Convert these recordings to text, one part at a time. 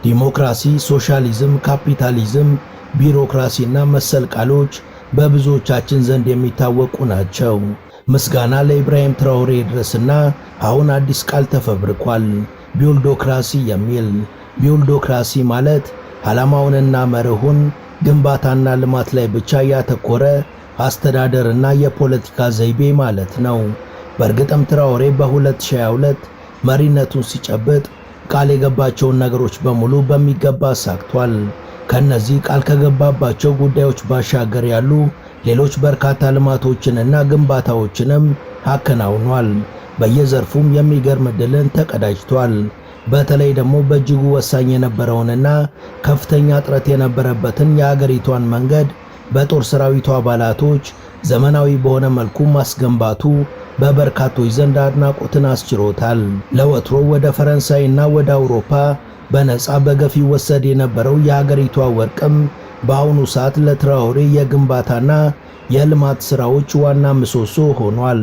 ዲሞክራሲ፣ ሶሻሊዝም፣ ካፒታሊዝም፣ ቢሮክራሲና መሰል ቃሎች በብዙዎቻችን ዘንድ የሚታወቁ ናቸው። ምስጋና ለኢብራሂም ትራኦሬ ድረስና አሁን አዲስ ቃል ተፈብርኳል፣ ቢውልዶክራሲ የሚል። ቢውልዶክራሲ ማለት ዓላማውንና መርሁን ግንባታና ልማት ላይ ብቻ ያተኮረ አስተዳደርና የፖለቲካ ዘይቤ ማለት ነው። በእርግጥም ትራኦሬ በ2022 መሪነቱን ሲጨብጥ ቃል የገባቸውን ነገሮች በሙሉ በሚገባ አሳክቷል። ከነዚህ ቃል ከገባባቸው ጉዳዮች ባሻገር ያሉ ሌሎች በርካታ ልማቶችንና ግንባታዎችንም አከናውኗል። በየዘርፉም የሚገርም ድልን ተቀዳጅቷል። በተለይ ደግሞ በእጅጉ ወሳኝ የነበረውንና ከፍተኛ ጥረት የነበረበትን የአገሪቷን መንገድ በጦር ሰራዊቱ አባላቶች ዘመናዊ በሆነ መልኩ ማስገንባቱ በበርካቶች ዘንድ አድናቆትን አስችሮታል። ለወትሮ ወደ ፈረንሳይና ወደ አውሮፓ በነፃ በገፍ ይወሰድ የነበረው የአገሪቷ ወርቅም በአሁኑ ሰዓት ለትራኦሬ የግንባታና የልማት ሥራዎች ዋና ምሰሶ ሆኗል።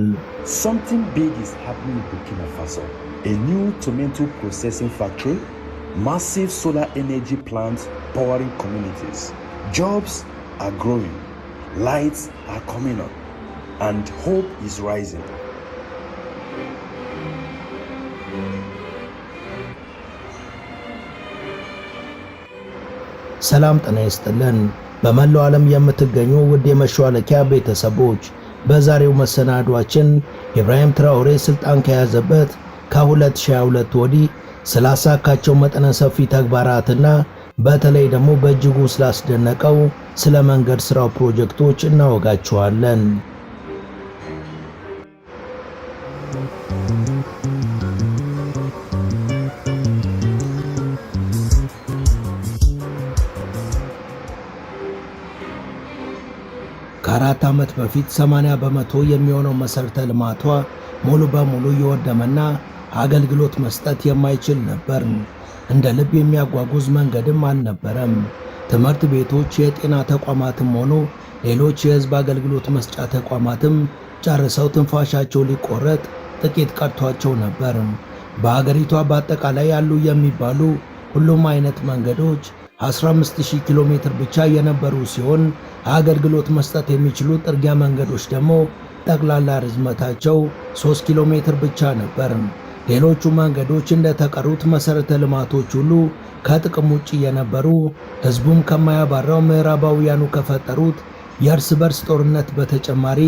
Something big is happening in Burkina Faso. A new tomato processing factory, massive solar energy plants powering communities. Jobs are growing, lights are coming on, and hope is rising. ሰላም ጤና ይስጥልን። በመላው ዓለም የምትገኙ ውድ የመሿለኪያ ቤተሰቦች በዛሬው መሰናዷችን ኢብራሂም ትራኦሬ ስልጣን ከያዘበት ከ2022 ወዲህ ስላሳካቸው መጠነ ሰፊ ተግባራትና በተለይ ደግሞ በእጅጉ ስላስደነቀው ስለ መንገድ ሥራው ፕሮጀክቶች እናወጋችኋለን። ከአራት ዓመት በፊት 80 በመቶ የሚሆነው መሠረተ ልማቷ ሙሉ በሙሉ የወደመና አገልግሎት መስጠት የማይችል ነበር። እንደ ልብ የሚያጓጉዝ መንገድም አልነበረም። ትምህርት ቤቶች፣ የጤና ተቋማትም ሆኑ ሌሎች የሕዝብ አገልግሎት መስጫ ተቋማትም ጨርሰው ትንፋሻቸው ሊቆረጥ ጥቂት ቀርቷቸው ነበር። በአገሪቷ በአጠቃላይ ያሉ የሚባሉ ሁሉም አይነት መንገዶች 15000 ኪሎ ሜትር ብቻ የነበሩ ሲሆን አገልግሎት መስጠት የሚችሉ ጥርጊያ መንገዶች ደግሞ ጠቅላላ ርዝመታቸው 3 ኪሎ ሜትር ብቻ ነበር። ሌሎቹ መንገዶች እንደተቀሩት መሠረተ ልማቶች ሁሉ ከጥቅም ውጪ የነበሩ፣ ሕዝቡም ከማያባራው ምዕራባውያኑ ከፈጠሩት የእርስ በርስ ጦርነት በተጨማሪ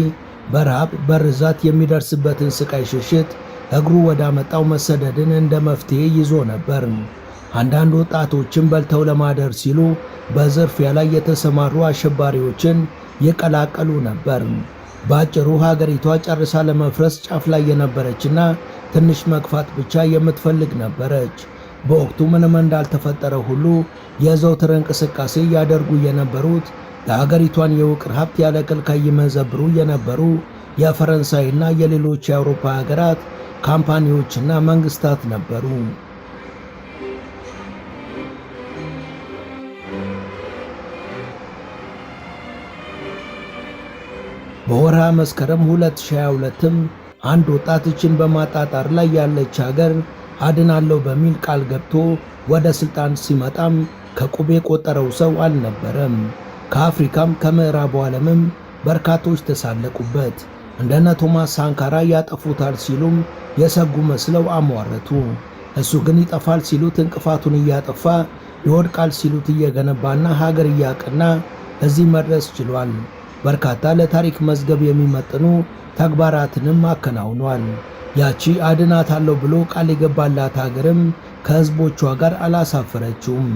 በረሃብ በርዛት የሚደርስበትን ስቃይ ሽሽት እግሩ ወዳመጣው መሰደድን እንደ መፍትሄ ይዞ ነበር። አንዳንድ ወጣቶችን በልተው ለማደር ሲሉ በዝርፊያ ላይ የተሰማሩ አሸባሪዎችን ይቀላቀሉ ነበር። በአጭሩ ሀገሪቷ ጨርሳ ለመፍረስ ጫፍ ላይ የነበረችና ትንሽ መግፋት ብቻ የምትፈልግ ነበረች። በወቅቱ ምንም እንዳልተፈጠረ ሁሉ የዘውትር እንቅስቃሴ ያደርጉ የነበሩት የሀገሪቷን የውቅር ሀብት ያለ ከልካይ ይመዘብሩ የነበሩ የፈረንሳይና የሌሎች የአውሮፓ ሀገራት ካምፓኒዎችና መንግስታት ነበሩ። በወርሃ መስከረም 2022ም አንድ ወጣት እችን በማጣጣር ላይ ያለች ሀገር አድናለሁ በሚል ቃል ገብቶ ወደ ስልጣን ሲመጣም ከቁብ የቆጠረው ሰው አልነበረም። ከአፍሪካም ከምዕራቡ ዓለምም በርካቶች ተሳለቁበት። እንደነ ቶማስ ሳንካራ ያጠፉታል ሲሉም የሰጉ መስለው አሟረቱ። እሱ ግን ይጠፋል ሲሉት እንቅፋቱን እያጠፋ ይወድቃል ሲሉት እየገነባና ሀገር እያቀና እዚህ መድረስ ችሏል። በርካታ ለታሪክ መዝገብ የሚመጥኑ ተግባራትንም አከናውኗል። ያቺ አድናታለሁ ብሎ ቃል የገባላት ሀገርም ከህዝቦቿ ጋር አላሳፈረችውም፣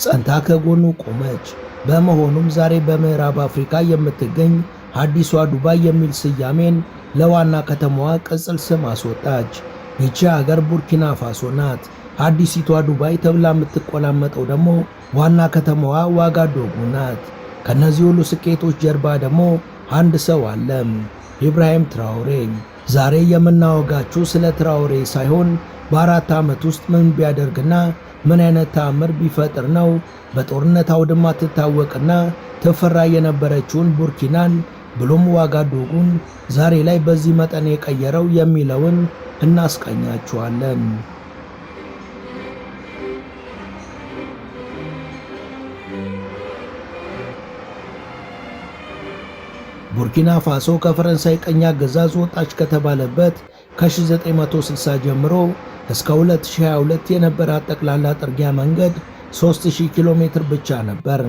ጸንታ ከጎኑ ቆመች። በመሆኑም ዛሬ በምዕራብ አፍሪካ የምትገኝ አዲሷ ዱባይ የሚል ስያሜን ለዋና ከተማዋ ቅጽል ስም አስወጣች። ይቺ ሀገር ቡርኪና ፋሶ ናት። አዲሲቷ ዱባይ ተብላ የምትቆላመጠው ደግሞ ዋና ከተማዋ ዋጋዶጉ ናት። ከነዚህ ሁሉ ስኬቶች ጀርባ ደግሞ አንድ ሰው አለ፣ ኢብራሂም ትራኦሬ። ዛሬ የምናወጋችሁ ስለ ትራኦሬ ሳይሆን በአራት ዓመት ውስጥ ምን ቢያደርግና ምን አይነት ተአምር ቢፈጥር ነው በጦርነት አውድማ ትታወቅና ትፈራ የነበረችውን ቡርኪናን ብሎም ዋጋዶጉን ዛሬ ላይ በዚህ መጠን የቀየረው የሚለውን እናስቃኛችኋለን። ቡርኪና ፋሶ ከፈረንሳይ ቀኝ አገዛዝ ወጣች ከተባለበት ከ1960 ጀምሮ እስከ 2022 የነበራት ጠቅላላ ጥርጊያ መንገድ 3000 ኪሎ ሜትር ብቻ ነበር።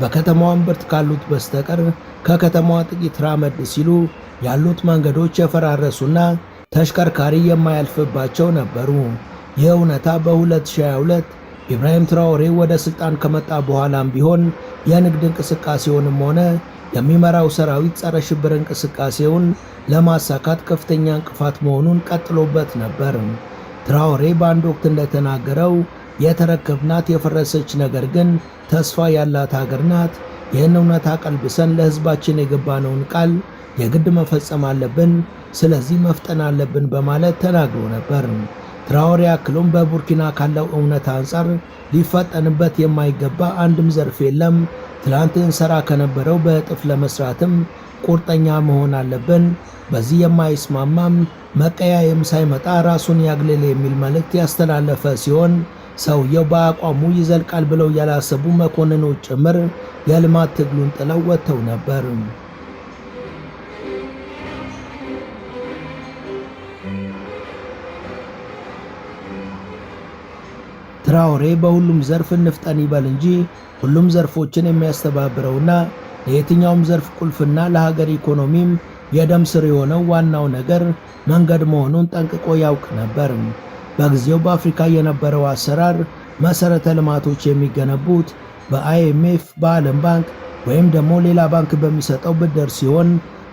በከተማዋ እምብርት ካሉት በስተቀር ከከተማዋ ጥቂት ራመድ ሲሉ ያሉት መንገዶች የፈራረሱና ተሽከርካሪ የማያልፍባቸው ነበሩ። ይህ እውነታ በ2022 ኢብራሂም ትራኦሬ ወደ ስልጣን ከመጣ በኋላም ቢሆን የንግድ እንቅስቃሴውንም ሆነ የሚመራው ሰራዊት ጸረ ሽብር እንቅስቃሴውን ለማሳካት ከፍተኛ እንቅፋት መሆኑን ቀጥሎበት ነበር። ትራኦሬ በአንድ ወቅት እንደተናገረው የተረከብናት የፈረሰች ነገር ግን ተስፋ ያላት ሀገር ናት። ይህን እውነታ ቀልብሰን ለህዝባችን የገባነውን ቃል የግድ መፈጸም አለብን፣ ስለዚህ መፍጠን አለብን በማለት ተናግሮ ነበር። ትራኦሬ አክሎም በቡርኪና ካለው እውነታ አንጻር ሊፈጠንበት የማይገባ አንድም ዘርፍ የለም። ትላንት እንሰራ ከነበረው በእጥፍ ለመስራትም ቁርጠኛ መሆን አለብን። በዚህ የማይስማማም መቀያየም ሳይመጣ ራሱን ያግልል የሚል መልእክት ያስተላለፈ ሲሆን ሰውየው በአቋሙ ይዘልቃል ብለው ያላሰቡ መኮንኖች ጭምር የልማት ትግሉን ጥለው ወጥተው ነበር። ትራኦሬ በሁሉም ዘርፍ እንፍጠን ይበል እንጂ ሁሉም ዘርፎችን የሚያስተባብረውና ለየትኛውም ዘርፍ ቁልፍና ለሀገር ኢኮኖሚም የደም ስር የሆነው ዋናው ነገር መንገድ መሆኑን ጠንቅቆ ያውቅ ነበር። በጊዜው በአፍሪካ የነበረው አሰራር መሰረተ ልማቶች የሚገነቡት በአይኤምኤፍ፣ በዓለም ባንክ ወይም ደግሞ ሌላ ባንክ በሚሰጠው ብድር ሲሆን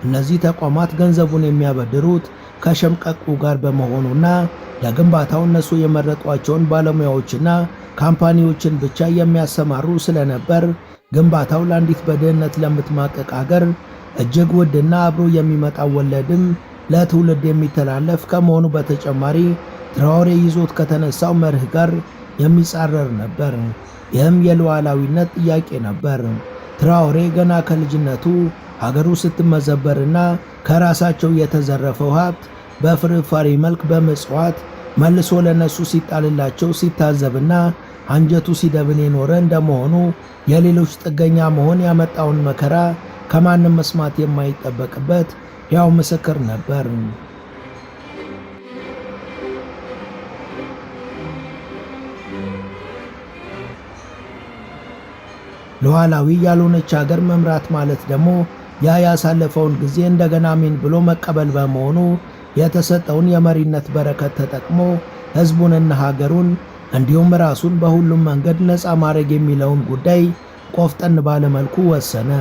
እነዚህ ተቋማት ገንዘቡን የሚያበድሩት ከሸምቀቁ ጋር በመሆኑና ለግንባታው እነሱ የመረጧቸውን ባለሙያዎችና ካምፓኒዎችን ብቻ የሚያሰማሩ ስለነበር ግንባታው ለአንዲት በድህነት ለምትማቀቅ ሀገር እጅግ ውድና አብሮ የሚመጣው ወለድም ለትውልድ የሚተላለፍ ከመሆኑ በተጨማሪ ትራኦሬ ይዞት ከተነሳው መርህ ጋር የሚጻረር ነበር። ይህም የሉዓላዊነት ጥያቄ ነበር። ትራኦሬ ገና ከልጅነቱ ሀገሩ ስትመዘበርና ከራሳቸው የተዘረፈው ሀብት በፍርፋሪ መልክ በምጽዋት መልሶ ለነሱ ሲጣልላቸው ሲታዘብና አንጀቱ ሲደብን የኖረ እንደመሆኑ የሌሎች ጥገኛ መሆን ያመጣውን መከራ ከማንም መስማት የማይጠበቅበት ያው ምስክር ነበር። ሉዓላዊ ያልሆነች ሀገር መምራት ማለት ደግሞ ያ ያሳለፈውን ጊዜ እንደገና አሜን ብሎ መቀበል በመሆኑ የተሰጠውን የመሪነት በረከት ተጠቅሞ ህዝቡንና ሀገሩን እንዲሁም ራሱን በሁሉም መንገድ ነፃ ማድረግ የሚለውን ጉዳይ ቆፍጠን ባለመልኩ ወሰነ።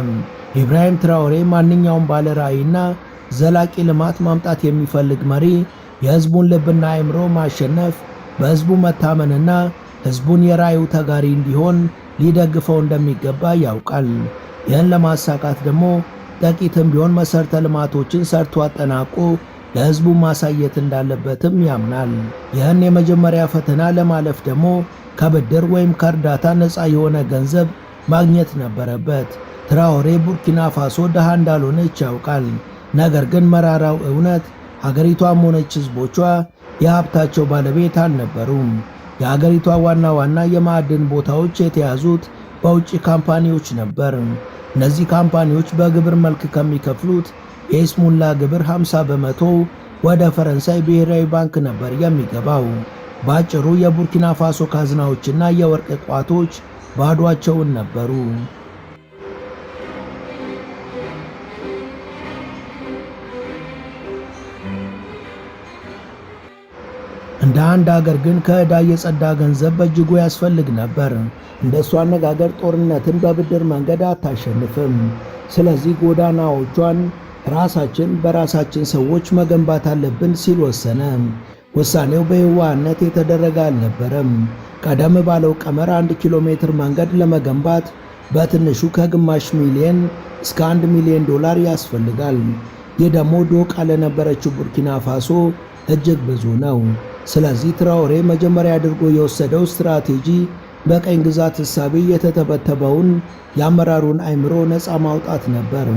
ኢብራሂም ትራኦሬ ማንኛውም ባለ ራዕይና ዘላቂ ልማት ማምጣት የሚፈልግ መሪ የህዝቡን ልብና አእምሮ ማሸነፍ፣ በህዝቡ መታመንና ህዝቡን የራዕዩ ተጋሪ እንዲሆን ሊደግፈው እንደሚገባ ያውቃል። ይህን ለማሳካት ደግሞ ጥቂትም ቢሆን መሰረተ ልማቶችን ሰርቶ አጠናቆ ለህዝቡ ማሳየት እንዳለበትም ያምናል። ይህን የመጀመሪያ ፈተና ለማለፍ ደግሞ ከብድር ወይም ከእርዳታ ነፃ የሆነ ገንዘብ ማግኘት ነበረበት። ትራኦሬ ቡርኪና ፋሶ ድሃ እንዳልሆነች ያውቃል። ነገር ግን መራራው እውነት ሀገሪቷም ሆነች ህዝቦቿ የሀብታቸው ባለቤት አልነበሩም። የሀገሪቷ ዋና ዋና የማዕድን ቦታዎች የተያዙት በውጭ ካምፓኒዎች ነበር። እነዚህ ካምፓኒዎች በግብር መልክ ከሚከፍሉት የይስሙላ ግብር 50 በመቶ ወደ ፈረንሳይ ብሔራዊ ባንክ ነበር የሚገባው። ባጭሩ የቡርኪና ፋሶ ካዝናዎችና የወርቅ ቋቶች ባዷቸውን ነበሩ። እንደ አንድ ሀገር ግን ከዕዳ የጸዳ ገንዘብ በእጅጉ ያስፈልግ ነበር። እንደሱ አነጋገር ጦርነትን በብድር መንገድ አታሸንፍም። ስለዚህ ጎዳናዎቿን ራሳችን በራሳችን ሰዎች መገንባት አለብን ሲል ወሰነ። ውሳኔው በየዋህነት የተደረገ አልነበረም። ቀደም ባለው ቀመር 1 ኪሎ ሜትር መንገድ ለመገንባት በትንሹ ከግማሽ ሚሊዮን እስከ 1 ሚሊዮን ዶላር ያስፈልጋል። ይህ ደግሞ ዶቃ ለነበረችው ቡርኪና ፋሶ እጅግ ብዙ ነው። ስለዚህ ትራኦሬ መጀመሪያ አድርጎ የወሰደው ስትራቴጂ በቀኝ ግዛት ሕሳቤ የተተበተበውን የአመራሩን አእምሮ ነፃ ማውጣት ነበር።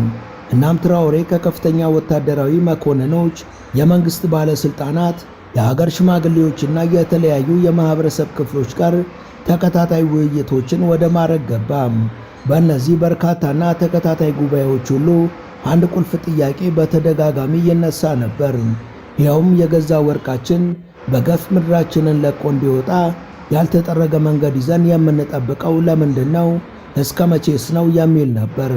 እናም ትራኦሬ ከከፍተኛ ወታደራዊ መኮንኖች፣ የመንግስት ባለስልጣናት፣ የሀገር ሽማግሌዎችና የተለያዩ የማህበረሰብ ክፍሎች ጋር ተከታታይ ውይይቶችን ወደ ማድረግ ገባ። በእነዚህ በርካታና ተከታታይ ጉባኤዎች ሁሉ አንድ ቁልፍ ጥያቄ በተደጋጋሚ ይነሳ ነበር። ይኸውም የገዛ ወርቃችን በገፍ ምድራችንን ለቆ እንዲወጣ ያልተጠረገ መንገድ ይዘን የምንጠብቀው ለምንድን ነው? እስከ መቼስ ነው? የሚል ነበር።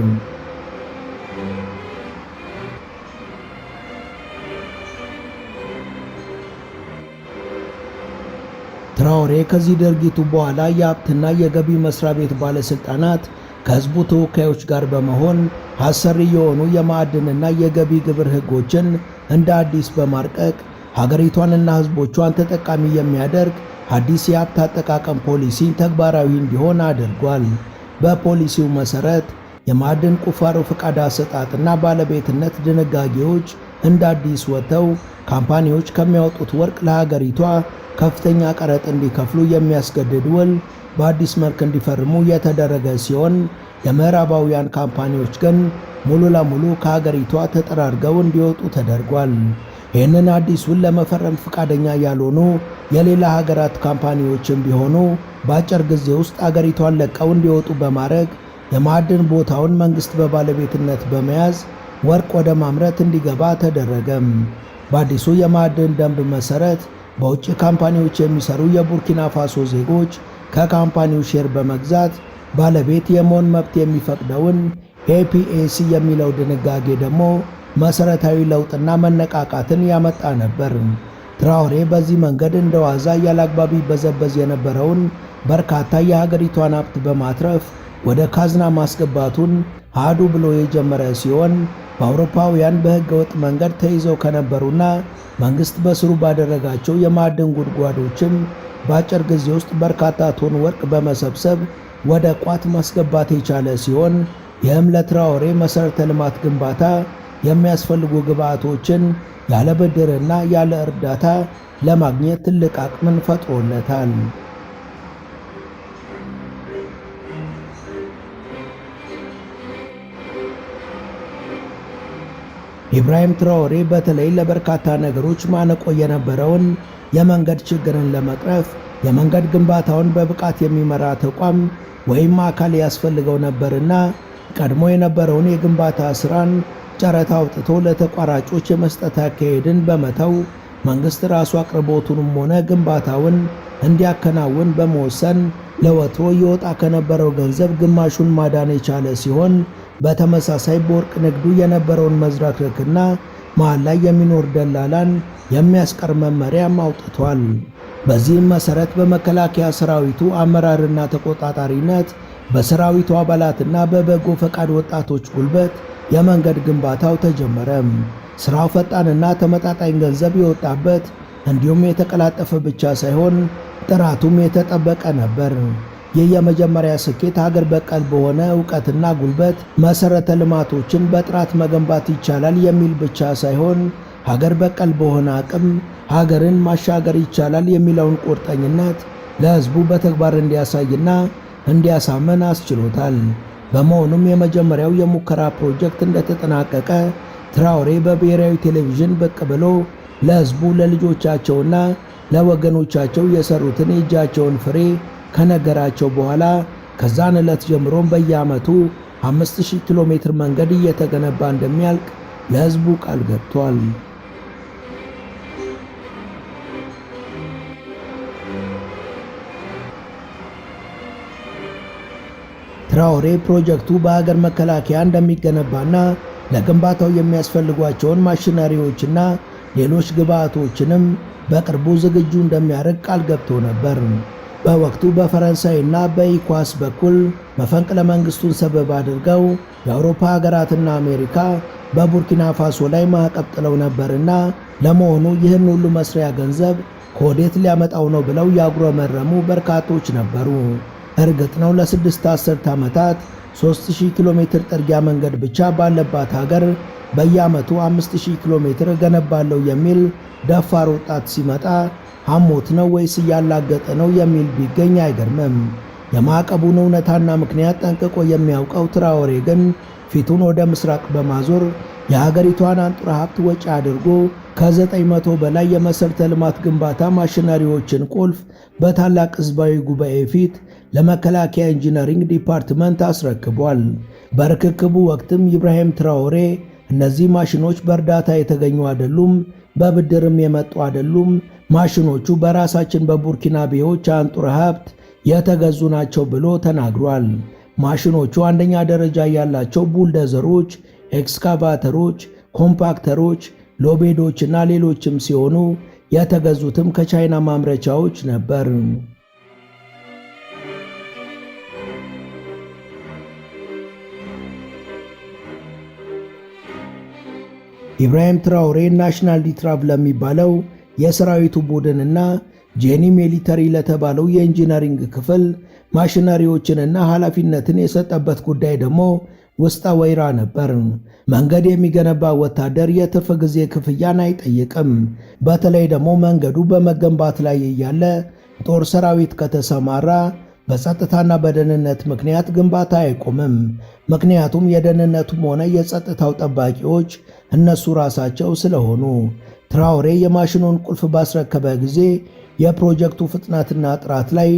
ትራኦሬ ከዚህ ድርጊቱ በኋላ የሀብትና የገቢ መስሪያ ቤት ባለስልጣናት ከህዝቡ ተወካዮች ጋር በመሆን አሰሪ የሆኑ የማዕድንና የገቢ ግብር ህጎችን እንደ አዲስ በማርቀቅ ሀገሪቷንና ህዝቦቿን ተጠቃሚ የሚያደርግ አዲስ የሀብት አጠቃቀም ፖሊሲ ተግባራዊ እንዲሆን አድርጓል። በፖሊሲው መሰረት የማዕድን ቁፋሮ ፈቃድ አሰጣጥና ባለቤትነት ድንጋጌዎች እንደ አዲስ ወጥተው ካምፓኒዎች ከሚያወጡት ወርቅ ለሀገሪቷ ከፍተኛ ቀረጥ እንዲከፍሉ የሚያስገድድ ውል በአዲስ መልክ እንዲፈርሙ የተደረገ ሲሆን የምዕራባውያን ካምፓኒዎች ግን ሙሉ ለሙሉ ከሀገሪቷ ተጠራርገው እንዲወጡ ተደርጓል። ይህንን አዲስ ውል ለመፈረም ፈቃደኛ ያልሆኑ የሌላ ሀገራት ካምፓኒዎችም ቢሆኑ በአጭር ጊዜ ውስጥ አገሪቷን ለቀው እንዲወጡ በማድረግ የማዕድን ቦታውን መንግስት በባለቤትነት በመያዝ ወርቅ ወደ ማምረት እንዲገባ ተደረገም። በአዲሱ የማዕድን ደንብ መሰረት በውጭ ካምፓኒዎች የሚሰሩ የቡርኪና ፋሶ ዜጎች ከካምፓኒው ሼር በመግዛት ባለቤት የመሆን መብት የሚፈቅደውን ኤፒኤሲ የሚለው ድንጋጌ ደግሞ መሰረታዊ ለውጥና መነቃቃትን ያመጣ ነበር። ትራኦሬ በዚህ መንገድ እንደዋዛ ያላግባብ ይበዘበዝ የነበረውን በርካታ የሀገሪቷን ሀብት በማትረፍ ወደ ካዝና ማስገባቱን አዱ ብሎ የጀመረ ሲሆን በአውሮፓውያን በሕገወጥ መንገድ ተይዘው ከነበሩና መንግስት በስሩ ባደረጋቸው የማዕድን ጉድጓዶችም በአጭር ጊዜ ውስጥ በርካታ ቶን ወርቅ በመሰብሰብ ወደ ቋት ማስገባት የቻለ ሲሆን ይህም ለትራኦሬ መሠረተ ልማት ግንባታ የሚያስፈልጉ ግብዓቶችን ያለ ብድርና ያለ እርዳታ ለማግኘት ትልቅ አቅምን ፈጥሮለታል። ኢብራሂም ትራኦሬ በተለይ ለበርካታ ነገሮች ማነቆ የነበረውን የመንገድ ችግርን ለመቅረፍ የመንገድ ግንባታውን በብቃት የሚመራ ተቋም ወይም አካል ያስፈልገው ነበርና ቀድሞ የነበረውን የግንባታ ስራን ጨረታ አውጥቶ ለተቋራጮች የመስጠት አካሄድን በመተው መንግስት ራሱ አቅርቦቱንም ሆነ ግንባታውን እንዲያከናውን በመወሰን ለወትሮ ይወጣ ከነበረው ገንዘብ ግማሹን ማዳን የቻለ ሲሆን በተመሳሳይ በወርቅ ንግዱ የነበረውን መዝረክረክና መሃል ላይ የሚኖር ደላላን የሚያስቀር መመሪያም አውጥቷል። በዚህም መሰረት በመከላከያ ሰራዊቱ አመራርና ተቆጣጣሪነት በሰራዊቱ አባላትና በበጎ ፈቃድ ወጣቶች ጉልበት የመንገድ ግንባታው ተጀመረ። ስራው ፈጣንና ተመጣጣኝ ገንዘብ የወጣበት እንዲሁም የተቀላጠፈ ብቻ ሳይሆን ጥራቱም የተጠበቀ ነበር። ይህ የመጀመሪያ ስኬት ሀገር በቀል በሆነ ዕውቀትና ጉልበት መሰረተ ልማቶችን በጥራት መገንባት ይቻላል የሚል ብቻ ሳይሆን ሀገር በቀል በሆነ አቅም ሀገርን ማሻገር ይቻላል የሚለውን ቁርጠኝነት ለሕዝቡ በተግባር እንዲያሳይና እንዲያሳመን አስችሎታል። በመሆኑም የመጀመሪያው የሙከራ ፕሮጀክት እንደተጠናቀቀ ትራኦሬ በብሔራዊ ቴሌቪዥን ብቅ ብሎ ለሕዝቡ ለልጆቻቸውና ለወገኖቻቸው የሰሩትን የእጃቸውን ፍሬ ከነገራቸው በኋላ ከዛን ዕለት ጀምሮም በየዓመቱ 5000 ኪሎ ሜትር መንገድ እየተገነባ እንደሚያልቅ ለሕዝቡ ቃል ገብቷል። ትራኦሬ ፕሮጀክቱ በሀገር መከላከያ እንደሚገነባና ለግንባታው የሚያስፈልጓቸውን ማሽነሪዎችና ሌሎች ግብዓቶችንም በቅርቡ ዝግጁ እንደሚያደርግ ቃል ገብቶ ነበር። በወቅቱ በፈረንሳይና በኢኳስ በኩል መፈንቅለ መንግስቱን ሰበብ አድርገው የአውሮፓ ሀገራትና አሜሪካ በቡርኪና ፋሶ ላይ ማዕቀብ ጥለው ነበርና ለመሆኑ ይህን ሁሉ መስሪያ ገንዘብ ከወዴት ሊያመጣው ነው ብለው ያጉረመረሙ በርካቶች ነበሩ። እርግጥ ነው ለ6 አስርት ዓመታት 3000 ኪሎ ሜትር ጥርጊያ መንገድ ብቻ ባለባት ሀገር በየዓመቱ 5000 ኪሎ ሜትር እገነባለሁ የሚል ደፋር ወጣት ሲመጣ አሞት ነው ወይስ እያላገጠ ነው የሚል ቢገኝ አይገርምም። የማዕቀቡን እውነታና ምክንያት ጠንቅቆ የሚያውቀው ትራኦሬ ግን ፊቱን ወደ ምስራቅ በማዞር የሀገሪቷን አንጡራ ሀብት ወጪ አድርጎ ከ900 በላይ የመሠረተ ልማት ግንባታ ማሽነሪዎችን ቁልፍ በታላቅ ሕዝባዊ ጉባኤ ፊት ለመከላከያ ኢንጂነሪንግ ዲፓርትመንት አስረክቧል። በርክክቡ ወቅትም ኢብራሂም ትራኦሬ እነዚህ ማሽኖች በእርዳታ የተገኙ አይደሉም፣ በብድርም የመጡ አይደሉም። ማሽኖቹ በራሳችን በቡርኪናቤዎች አንጡረ ሀብት የተገዙ ናቸው ብሎ ተናግሯል። ማሽኖቹ አንደኛ ደረጃ ያላቸው ቡልደዘሮች፣ ኤክስካቫተሮች፣ ኮምፓክተሮች፣ ሎቤዶች እና ሌሎችም ሲሆኑ የተገዙትም ከቻይና ማምረቻዎች ነበር። ኢብራሂም ትራውሬ ናሽናል ዲትራቭ ለሚባለው የሰራዊቱ ቡድንና ጄኒ ሚሊተሪ ለተባለው የኢንጂነሪንግ ክፍል ማሽነሪዎችንና ኃላፊነትን የሰጠበት ጉዳይ ደግሞ ውስጠ ወይራ ነበር። መንገድ የሚገነባ ወታደር የትርፍ ጊዜ ክፍያን አይጠይቅም። በተለይ ደግሞ መንገዱ በመገንባት ላይ እያለ ጦር ሰራዊት ከተሰማራ በጸጥታና በደህንነት ምክንያት ግንባታ አይቆምም። ምክንያቱም የደህንነቱም ሆነ የጸጥታው ጠባቂዎች እነሱ ራሳቸው ስለሆኑ። ትራውሬ የማሽኑን ቁልፍ ባስረከበ ጊዜ የፕሮጀክቱ ፍጥነትና ጥራት ላይ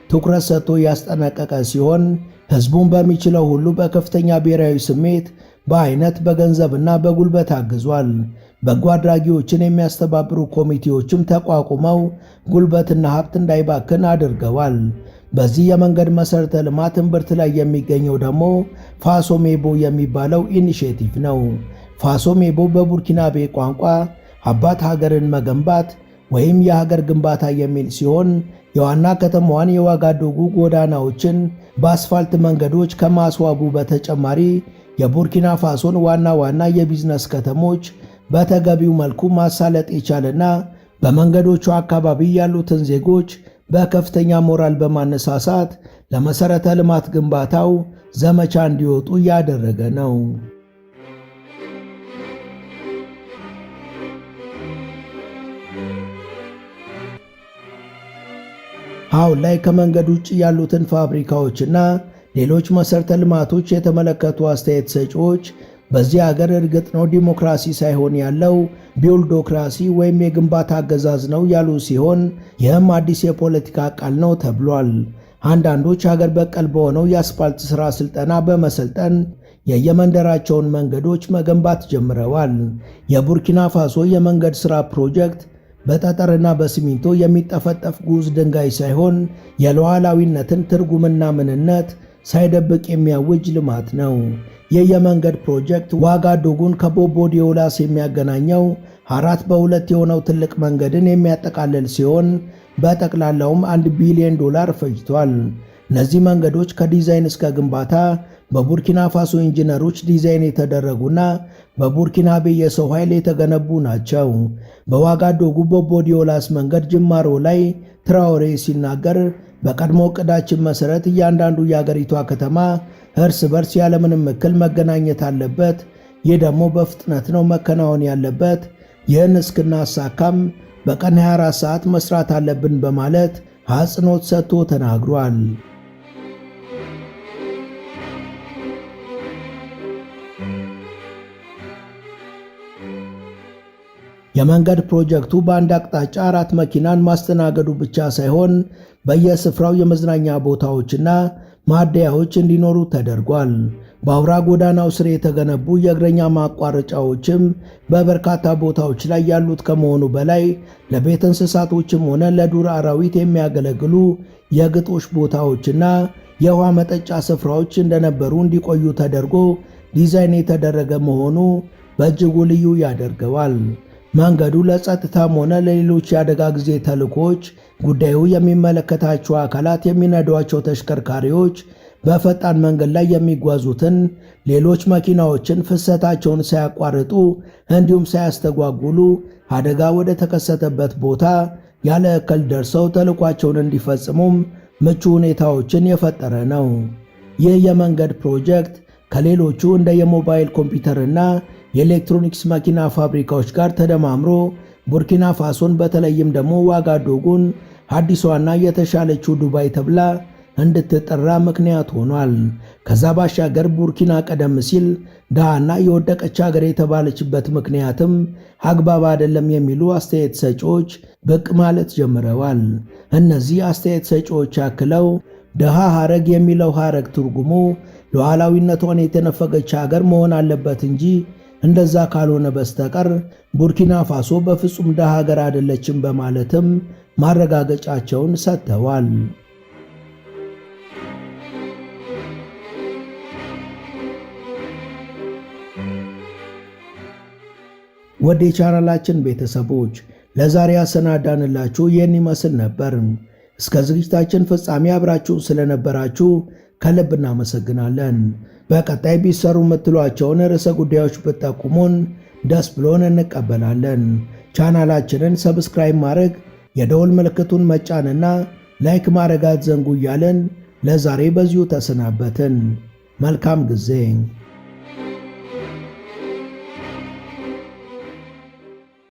ትኩረት ሰጥቶ ያስጠነቀቀ ሲሆን ሕዝቡን በሚችለው ሁሉ በከፍተኛ ብሔራዊ ስሜት በአይነት በገንዘብና በጉልበት አግዟል። በጎ አድራጊዎችን የሚያስተባብሩ ኮሚቴዎችም ተቋቁመው ጉልበትና ሀብት እንዳይባክን አድርገዋል። በዚህ የመንገድ መሠረተ ልማት እምብርት ላይ የሚገኘው ደግሞ ፋሶሜቦ የሚባለው ኢኒሼቲቭ ነው። ፋሶሜቦ በቡርኪናቤ ቋንቋ አባት ሀገርን መገንባት ወይም የሀገር ግንባታ የሚል ሲሆን የዋና ከተማዋን የዋጋዶጉ ጎዳናዎችን በአስፋልት መንገዶች ከማስዋቡ በተጨማሪ የቡርኪና ፋሶን ዋና ዋና የቢዝነስ ከተሞች በተገቢው መልኩ ማሳለጥ የቻለና በመንገዶቹ አካባቢ ያሉትን ዜጎች በከፍተኛ ሞራል በማነሳሳት ለመሠረተ ልማት ግንባታው ዘመቻ እንዲወጡ ያደረገ ነው። አሁን ላይ ከመንገድ ውጭ ያሉትን ፋብሪካዎችና ሌሎች መሠረተ ልማቶች የተመለከቱ አስተያየት ሰጪዎች በዚህ ሀገር እርግጥ ነው ዲሞክራሲ ሳይሆን ያለው ቢውልዶክራሲ ወይም የግንባታ አገዛዝ ነው ያሉ ሲሆን ይህም አዲስ የፖለቲካ ቃል ነው ተብሏል። አንዳንዶች ሀገር በቀል በሆነው የአስፓልት ሥራ ስልጠና በመሰልጠን የየመንደራቸውን መንገዶች መገንባት ጀምረዋል። የቡርኪና ፋሶ የመንገድ ሥራ ፕሮጀክት በጠጠርና በሲሚንቶ የሚጠፈጠፍ ጉዝ ድንጋይ ሳይሆን የሉዓላዊነትን ትርጉምና ምንነት ሳይደብቅ የሚያውጅ ልማት ነው። ይህ የመንገድ ፕሮጀክት ዋጋዶጉን ከቦቦ ዲዮላስ የሚያገናኘው 4x2 የሆነው ትልቅ መንገድን የሚያጠቃልል ሲሆን በጠቅላላውም $1 ቢሊዮን ፈጅቷል። እነዚህ መንገዶች ከዲዛይን እስከ ግንባታ በቡርኪና ፋሶ ኢንጂነሮች ዲዛይን የተደረጉና በቡርኪናቤ የሰው ኃይል የተገነቡ ናቸው። በዋጋዶጉ ቦቦ ዲዮላስ መንገድ ጅማሮ ላይ ትራውሬ ሲናገር በቀድሞ ዕቅዳችን መሠረት እያንዳንዱ የአገሪቷ ከተማ እርስ በርስ ያለምንም እክል መገናኘት አለበት። ይህ ደግሞ በፍጥነት ነው መከናወን ያለበት። ይህን እስክናሳካም በቀን 24 ሰዓት መስራት አለብን በማለት አጽንኦት ሰጥቶ ተናግሯል። የመንገድ ፕሮጀክቱ በአንድ አቅጣጫ 4 መኪናን ማስተናገዱ ብቻ ሳይሆን በየስፍራው የመዝናኛ ቦታዎችና ማደያዎች እንዲኖሩ ተደርጓል። በአውራ ጎዳናው ስር የተገነቡ የእግረኛ ማቋረጫዎችም በበርካታ ቦታዎች ላይ ያሉት ከመሆኑ በላይ ለቤት እንስሳቶችም ሆነ ለዱር አራዊት የሚያገለግሉ የግጦሽ ቦታዎችና የውሃ መጠጫ ስፍራዎች እንደነበሩ እንዲቆዩ ተደርጎ ዲዛይን የተደረገ መሆኑ በእጅጉ ልዩ ያደርገዋል። መንገዱ ለጸጥታም ሆነ ለሌሎች የአደጋ ጊዜ ተልዕኮች ጉዳዩ የሚመለከታቸው አካላት የሚነዷቸው ተሽከርካሪዎች በፈጣን መንገድ ላይ የሚጓዙትን ሌሎች መኪናዎችን ፍሰታቸውን ሳያቋርጡ እንዲሁም ሳያስተጓጉሉ አደጋ ወደ ተከሰተበት ቦታ ያለ እክል ደርሰው ተልዕኳቸውን እንዲፈጽሙም ምቹ ሁኔታዎችን የፈጠረ ነው። ይህ የመንገድ ፕሮጀክት ከሌሎቹ እንደ የሞባይል ኮምፒውተርና የኤሌክትሮኒክስ መኪና ፋብሪካዎች ጋር ተደማምሮ ቡርኪና ፋሶን በተለይም ደግሞ ዋጋዶጉን አዲሷና የተሻለችው ዱባይ ተብላ እንድትጠራ ምክንያት ሆኗል። ከዛ ባሻገር ቡርኪና ቀደም ሲል ድሃና የወደቀች ሀገር የተባለችበት ምክንያትም አግባብ አይደለም የሚሉ አስተያየት ሰጪዎች ብቅ ማለት ጀምረዋል። እነዚህ አስተያየት ሰጪዎች አክለው ድሃ ሐረግ የሚለው ሐረግ ትርጉሙ ሉዓላዊነቷን የተነፈገች ሀገር መሆን አለበት እንጂ እንደዛ ካልሆነ በስተቀር ቡርኪና ፋሶ በፍጹም ደሃ ሀገር አይደለችም በማለትም ማረጋገጫቸውን ሰጥተዋል። ወደ ቻናላችን ቤተሰቦች ለዛሬ ያሰናዳንላችሁ ይህን ይመስል ነበር። እስከ ዝግጅታችን ፍጻሜ አብራችሁ ስለነበራችሁ ከልብ እናመሰግናለን። በቀጣይ ቢሰሩ የምትሏቸውን ርዕሰ ጉዳዮች ብትጠቁሙን ደስ ብሎን እንቀበላለን። ቻናላችንን ሰብስክራይብ ማድረግ፣ የደወል ምልክቱን መጫንና ላይክ ማድረግ አትዘንጉ እያለን ለዛሬ በዚሁ ተሰናበትን። መልካም ጊዜ